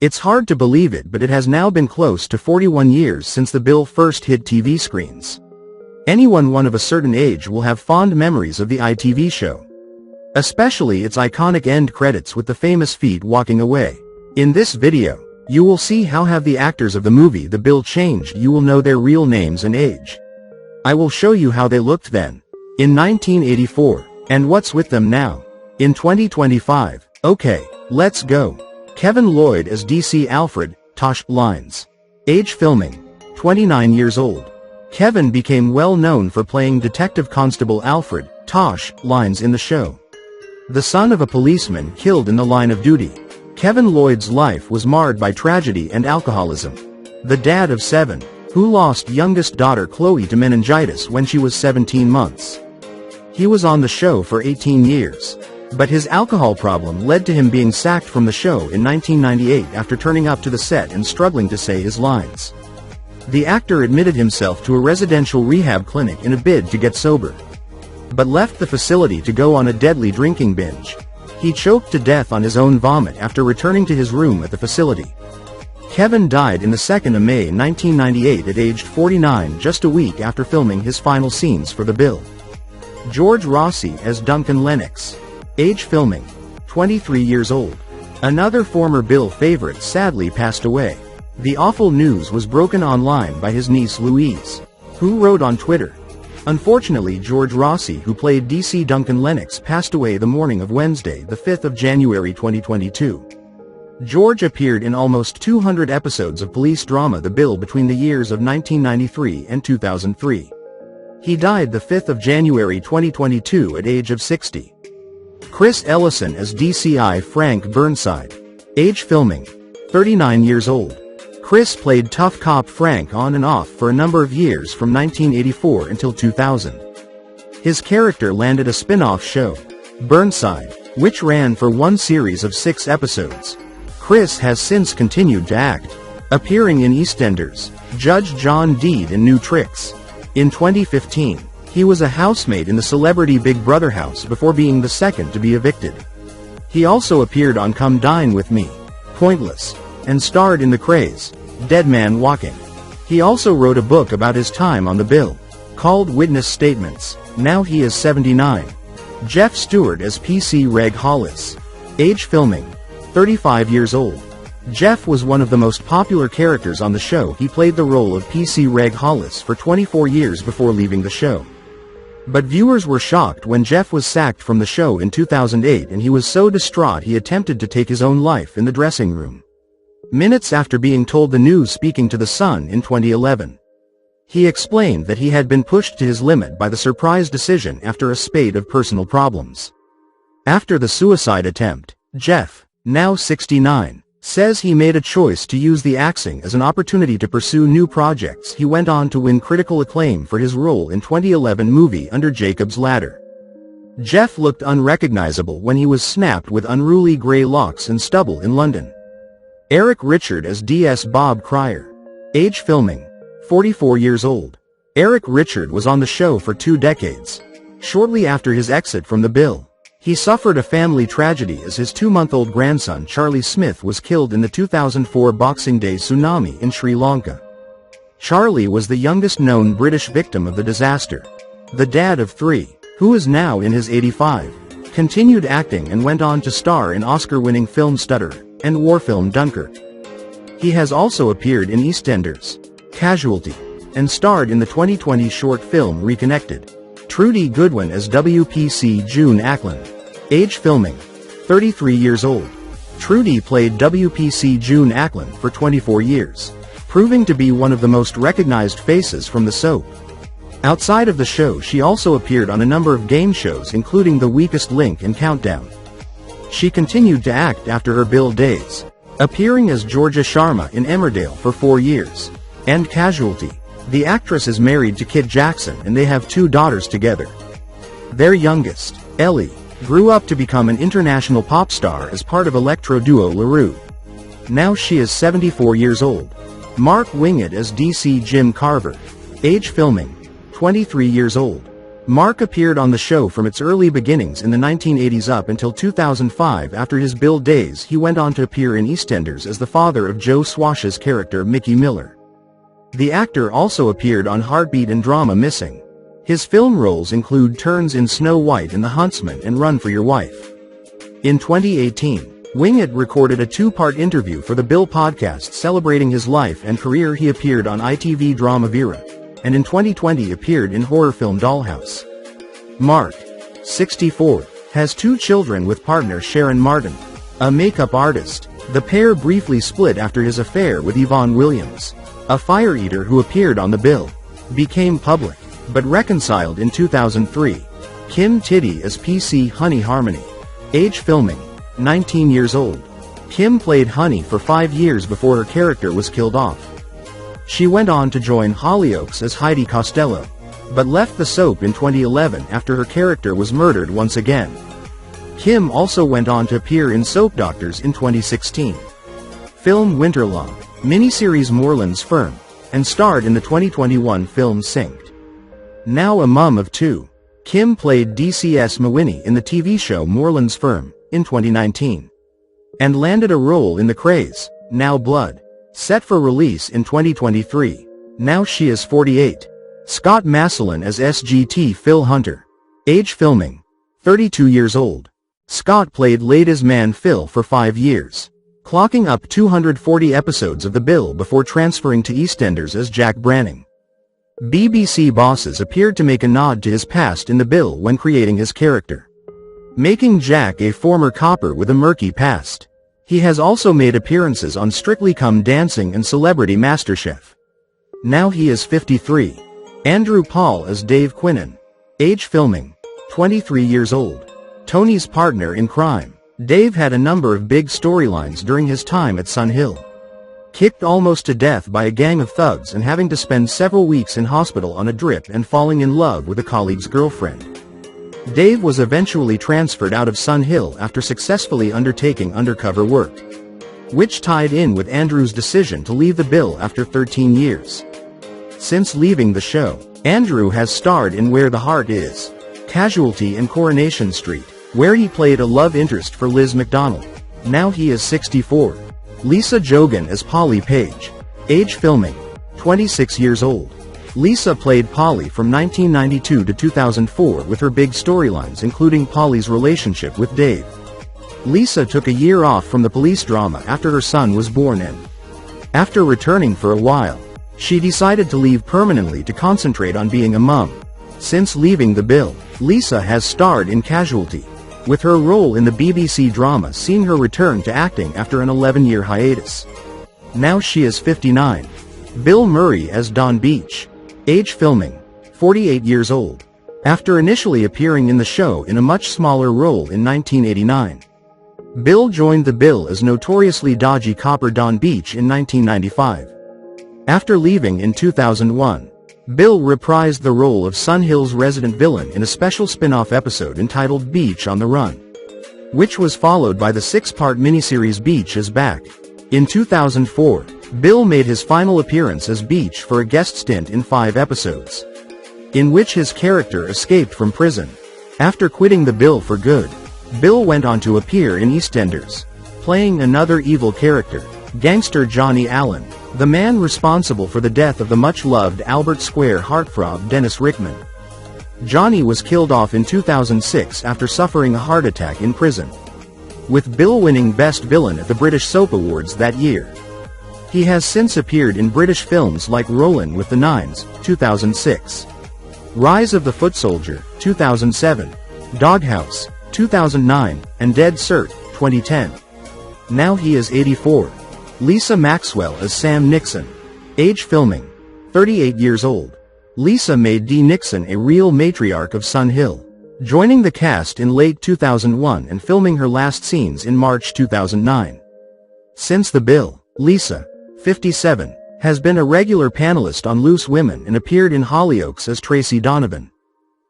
It's hard to believe it, but it has now been close to 41 years since the Bill first hit TV screens. Anyone of a certain age will have fond memories of the ITV show, especially its iconic end credits with the famous feet walking away. In this video, you will see how have the actors of the movie The Bill changed. You will know their real names and age. I will show you how they looked then, in 1984, and what's with them now, in 2025. Okay, let's go. Kevin Lloyd as DC Alfred, Tosh. Lines. Age filming, 29 years old. Kevin became well known for playing Detective Constable Alfred, Tosh. Lines in the show. The son of a policeman killed in the line of duty, Kevin Lloyd's life was marred by tragedy and alcoholism. The dad of 7, who lost youngest daughter Chloe to meningitis when she was 17 months. He was on the show for 18 years. But his alcohol problem led to him being sacked from the show in 1998 after turning up to the set and struggling to say his lines. The actor admitted himself to a residential rehab clinic in a bid to get sober, but left the facility to go on a deadly drinking binge. He choked to death on his own vomit after returning to his room at the facility. Kevin died in the 2nd of May 1998 at aged 49, just a week after filming his final scenes for The Bill. George Rossi as Duncan Lennox. Age filming, 23 years old. Another former Bill favorite sadly passed away. The awful news was broken online by his niece Louise, who wrote on Twitter, "Unfortunately, George Rossi, who played DC Duncan Lennox, passed away the morning of Wednesday, the 5th of January 2022. George appeared in almost 200 episodes of police drama The Bill between the years of 1993 and 2003. He died the 5th of January 2022 at age of 60. Chris Ellison as DCI Frank Burnside. Age filming, 39 years old. Chris played tough cop Frank on and off for a number of years from 1984 until 2000. His character landed a spin-off show, Burnside, which ran for one series of 6 episodes. Chris has since continued to act, appearing in EastEnders, Judge John Deed and New Tricks. In 2015, he was a housemate in the celebrity Big Brother house before being the second to be evicted. He also appeared on Come Dine With Me, Pointless, and starred in The Craze, Dead Man Walking. He also wrote a book about his time on The Bill, called Witness Statements. Now he is 79. Jeff Stewart as PC Reg Hollis. Age filming, 35 years old. Jeff was one of the most popular characters on the show. He played the role of PC Reg Hollis for 24 years before leaving the show. But viewers were shocked when Jeff was sacked from the show in 2008, and he was so distraught he attempted to take his own life in the dressing room, minutes after being told the news, speaking to The Sun in 2011. He explained that he had been pushed to his limit by the surprise decision after a spate of personal problems. After the suicide attempt, Jeff, now 69, says he made a choice to use the axing as an opportunity to pursue new projects. He went on to win critical acclaim for his role in 2011 movie Under Jacob's Ladder. Jeff looked unrecognizable when he was snapped with unruly grey locks and stubble in London. Eric Richard as DS Bob Cryer. Age filming, 44 years old. Eric Richard was on the show for 2 decades. Shortly after his exit from The Bill, he suffered a family tragedy as his 2-month-old grandson Charlie Smith was killed in the 2004 Boxing Day tsunami in Sri Lanka. Charlie was the youngest known British victim of the disaster. The dad of 3, who is now in his 85, continued acting and went on to star in Oscar-winning film Stutterer and war film Dunkirk. He has also appeared in EastEnders, Casualty, and starred in the 2020 short film Reconnected. Trudy Goodwin as WPC June Ackland. Age filming, 33 years old. Trudy played WPC June Ackland for 24 years, proving to be one of the most recognized faces from the soap. Outside of the show, she also appeared on a number of game shows including The Weakest Link and Countdown. She continued to act after her Bill days, appearing as Georgia Sharma in Emmerdale for 4 years, and Casualty. The actress is married to Kit Jackson and they have 2 daughters together. Their youngest, Ellie, grew up to become an international pop star as part of electro duo LaRue. Now she is 74 years old. Mark Wingett as DC Jim Carver. Age filming, 23 years old. Mark appeared on the show from its early beginnings in the 1980s up until 2005. After his Bill days, he went on to appear in EastEnders as the father of Joe Swash's character Mickey Miller. The actor also appeared on Heartbeat and drama Missing. His film roles include turns in Snow White and the Huntsman and Run for Your Wife. In 2018, Wingett recorded a two-part interview for the Bill podcast celebrating his life and career. He appeared on ITV drama Vera, and in 2020 appeared in horror film Dollhouse. Mark, 64, has two children with partner Sharon Martin, a makeup artist. The pair briefly split after his affair with Yvonne Williams, a fire eater who appeared on the Bill, became public, but reconciled in 2003. Kim Tiddy as PC Honey Harmony. Age filming, 19 years old. Kim played Honey for 5 years before her character was killed off. She went on to join Hollyoaks as Heidi Costello, but left the soap in 2011 after her character was murdered once again. Kim also went on to appear in Soap Doctors in 2016. Film Winterlong, miniseries Moorland's Firm, and starred in the 2021 film Synced. Now a mom of two, Kim played DCS Mawini in the TV show Moorland's Firm in 2019, and landed a role in The Craze, Now Blood, set for release in 2023. Now she is 48. Scott Massillon as SGT Phil Hunter. Age filming, 32 years old. Scott played Ladies' Man Phil for 5 years, clocking up 240 episodes of The Bill before transferring to EastEnders as Jack Branning. BBC bosses appeared to make a nod to his past in The Bill when creating his character, making Jack a former copper with a murky past. He has also made appearances on Strictly Come Dancing and Celebrity MasterChef. Now he is 53. Andrew Paul as Dave Quinnen. Age filming, 23 years old. Tony's partner in crime. Dave had a number of big storylines during his time at Sun Hill. Kicked almost to death by a gang of thugs and having to spend several weeks in hospital on a drip and falling in love with a colleague's girlfriend. Dave was eventually transferred out of Sun Hill after successfully undertaking undercover work, which tied in with Andrew's decision to leave the Bill after 13 years. Since leaving the show, Andrew has starred in Where the Heart Is, Casualty and Coronation Street, where he played a love interest for Liz McDonald. Now he is 64. Lisa Jogan as Polly Page. Age filming, 26 years old. Lisa played Polly from 1992 to 2004 with her big storylines including Polly's relationship with Dave. Lisa took a year off from the police drama after her son was born and, after returning for a while, she decided to leave permanently to concentrate on being a mom. Since leaving the Bill, Lisa has starred in Casualty, with her role in the BBC drama seeing her return to acting after an 11-year hiatus. Now she is 59. Bill Murray as Don Beach. Age filming, 48 years old. After initially appearing in the show in a much smaller role in 1989, Bill joined the Bill as notoriously dodgy copper Don Beach in 1995. After leaving in 2001, Bill reprised the role of Sun Hill's resident villain in a special spin-off episode entitled Beach on the Run, which was followed by the 6-part miniseries Beach is Back. In 2004, Bill made his final appearance as Beach for a guest stint in 5 episodes, in which his character escaped from prison. After quitting the Bill for good, Bill went on to appear in EastEnders, playing another evil character, gangster Johnny Allen, the man responsible for the death of the much-loved Albert Square heartthrob Dennis Rickman. Johnny was killed off in 2006 after suffering a heart attack in prison, with Bill winning Best Villain at the British Soap Awards that year. He has since appeared in British films like Rollin' with the Nines, 2006, Rise of the Foot Soldier, 2007, Doghouse, 2009, and Dead Cert, 2010. Now he is 84. Lisa Maxwell as Sam Nixon. Age filming, 38 years old. Lisa made Dee Nixon a real matriarch of Sun Hill, joining the cast in late 2001 and filming her last scenes in March 2009. Since the Bill, Lisa, 57, has been a regular panelist on Loose Women and appeared in Hollyoaks as Tracy Donovan,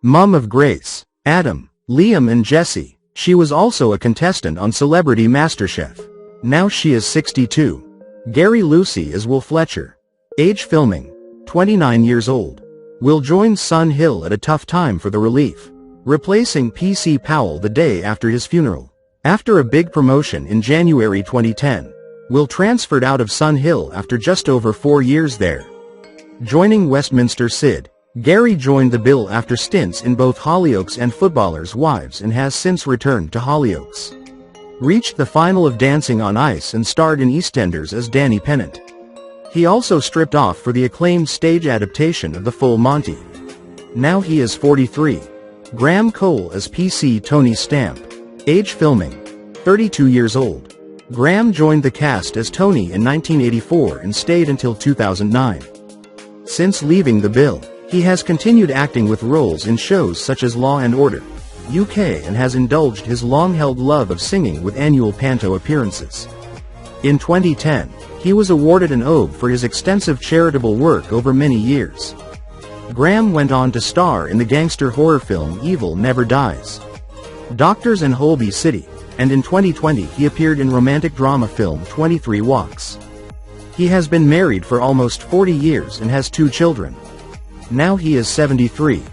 mom of Grace, Adam, Liam and Jesse. She was also a contestant on Celebrity MasterChef. Now she is 62. Gary Lucy as Will Fletcher. Age filming, 29 years old. will join Sun Hill at a tough time for the relief, replacing P.C. Powell the day after his funeral. After a big promotion in January 2010, Will transferred out of Sun Hill after just over 4 years there. Joining Westminster Sid, Gary joined the bill after stints in both Hollyoaks and Footballers' Wives and has since returned to Hollyoaks. Reached the final of Dancing on Ice and starred in EastEnders as Danny Pennant. He also stripped off for the acclaimed stage adaptation of The Full Monty. Now he is 43. Graham Cole as PC Tony Stamp. Age filming: 32 years old. Graham joined the cast as Tony in 1984 and stayed until 2009. Since leaving the bill, he has continued acting with roles in shows such as Law & Order UK and has indulged his long-held love of singing with annual panto appearances. In 2010, he was awarded an OBE for his extensive charitable work over many years. Graham went on to star in the gangster horror film Evil Never Dies, Doctors in Holby City, and in 2020 he appeared in romantic drama film 23 Walks. He has been married for almost 40 years and has 2 children. Now he is 73.